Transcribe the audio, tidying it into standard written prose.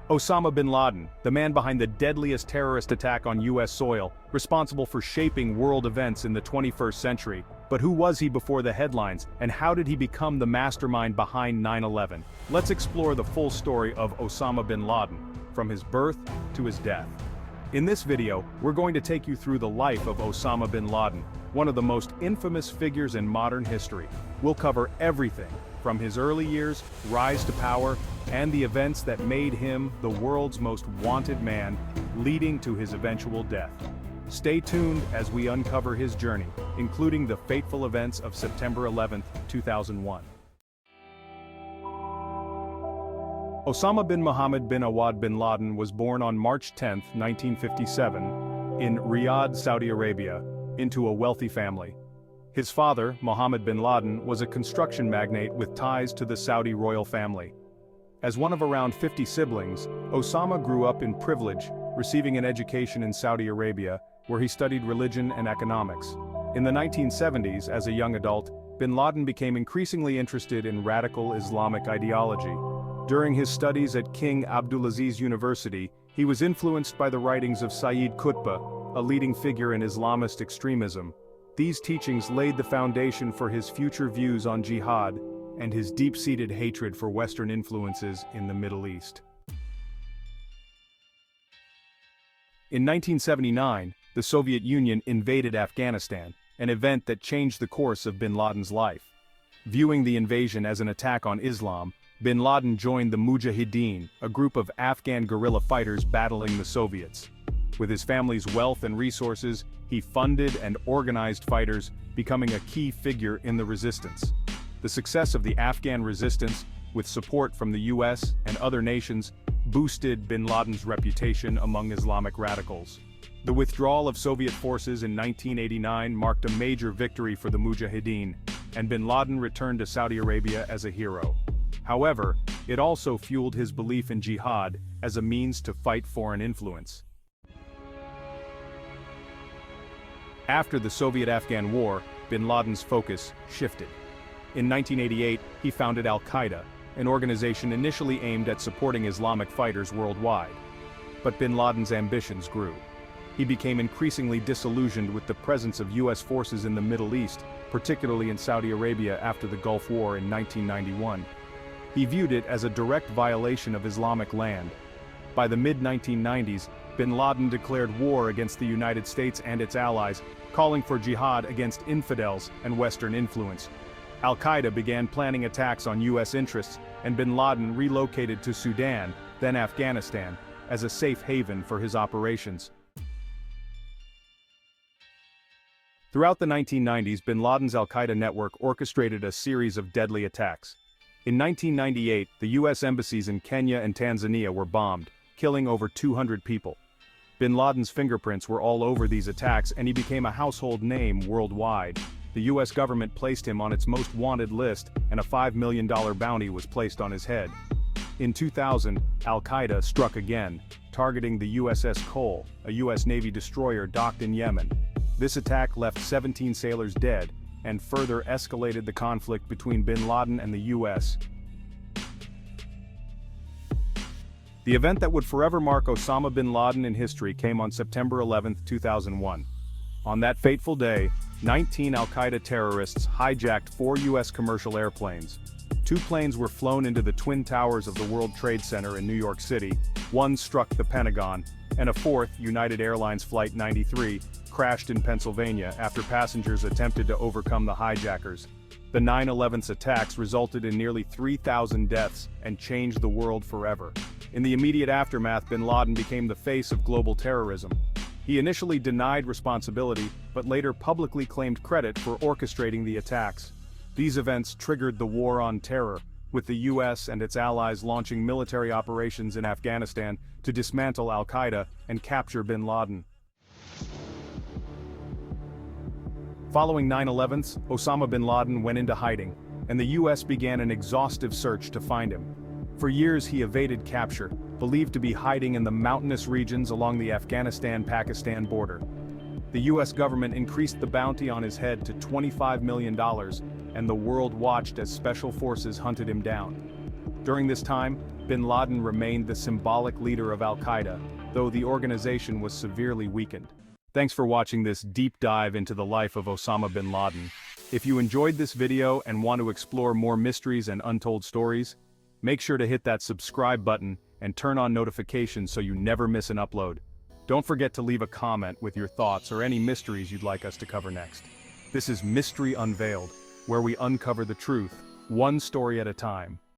Osama bin Laden, the man behind the deadliest terrorist attack on US soil, responsible for shaping world events in the 21st century. But who was he before the headlines, and how did he become the mastermind behind 9/11? Let's explore the full story of Osama bin Laden, from his birth to his death. In this video, we're going to take you through the life of Osama bin Laden, one of the most infamous figures in modern history. We'll cover everything, from his early years, rise to power, and the events that made him the world's most wanted man, leading to his eventual death. Stay tuned as we uncover his journey, including the fateful events of September 11, 2001. Osama bin Mohammed bin Awad bin Laden was born on March 10, 1957, in Riyadh, Saudi Arabia, into a wealthy family. His father, Mohammed bin Laden, was a construction magnate with ties to the Saudi royal family. As one of around 50 siblings, Osama grew up in privilege, receiving an education in Saudi Arabia, where he studied religion and economics. In the 1970s, as a young adult, bin Laden became increasingly interested in radical Islamic ideology. During his studies at King Abdulaziz University, he was influenced by the writings of Sayyid Qutb, a leading figure in Islamist extremism. These teachings laid the foundation for his future views on jihad and his deep-seated hatred for Western influences in the Middle East. In 1979, the Soviet Union invaded Afghanistan, an event that changed the course of bin Laden's life. Viewing the invasion as an attack on Islam, bin Laden joined the Mujahideen, a group of Afghan guerrilla fighters battling the Soviets. With his family's wealth and resources, he funded and organized fighters, becoming a key figure in the resistance. The success of the Afghan resistance, with support from the US and other nations, boosted bin Laden's reputation among Islamic radicals. The withdrawal of Soviet forces in 1989 marked a major victory for the Mujahideen, and bin Laden returned to Saudi Arabia as a hero. However, it also fueled his belief in jihad as a means to fight foreign influence. After the Soviet-Afghan War, bin Laden's focus shifted. In 1988, he founded Al-Qaeda, an organization initially aimed at supporting Islamic fighters worldwide. But bin Laden's ambitions grew. He became increasingly disillusioned with the presence of US forces in the Middle East, particularly in Saudi Arabia after the Gulf War in 1991. He viewed it as a direct violation of Islamic land. By the mid-1990s, bin Laden declared war against the United States and its allies, calling for jihad against infidels and Western influence. Al-Qaeda began planning attacks on US interests, and bin Laden relocated to Sudan, then Afghanistan, as a safe haven for his operations. Throughout the 1990s, bin Laden's Al-Qaeda network orchestrated a series of deadly attacks. In 1998, the US embassies in Kenya and Tanzania were bombed, killing over 200 people. Bin Laden's fingerprints were all over these attacks, and he became a household name worldwide. The US government placed him on its most wanted list, and a $5 million bounty was placed on his head. In 2000, Al-Qaeda struck again, targeting the USS Cole, a US Navy destroyer docked in Yemen. This attack left 17 sailors dead, and further escalated the conflict between bin Laden and the US. The event that would forever mark Osama bin Laden in history came on September 11, 2001. On that fateful day, 19 Al-Qaeda terrorists hijacked 4 US commercial airplanes. 2 planes were flown into the Twin Towers of the World Trade Center in New York City, 1 struck the Pentagon, and a 4th, United Airlines Flight 93, crashed in Pennsylvania after passengers attempted to overcome the hijackers. The 9/11 attacks resulted in nearly 3,000 deaths and changed the world forever. In the immediate aftermath, bin Laden became the face of global terrorism. He initially denied responsibility, but later publicly claimed credit for orchestrating the attacks. These events triggered the War on Terror, with the US and its allies launching military operations in Afghanistan to dismantle Al-Qaeda and capture bin Laden. Following 9/11, Osama bin Laden went into hiding, and the US began an exhaustive search to find him. For years he evaded capture, believed to be hiding in the mountainous regions along the Afghanistan-Pakistan border. The US government increased the bounty on his head to $25 million, and the world watched as special forces hunted him down. During this time, bin Laden remained the symbolic leader of Al-Qaeda, though the organization was severely weakened. Thanks for watching this deep dive into the life of Osama bin Laden. If you enjoyed this video and want to explore more mysteries and untold stories, make sure to hit that subscribe button and turn on notifications so you never miss an upload. Don't forget to leave a comment with your thoughts or any mysteries you'd like us to cover next. This is Mystery Unveiled, where we uncover the truth, one story at a time.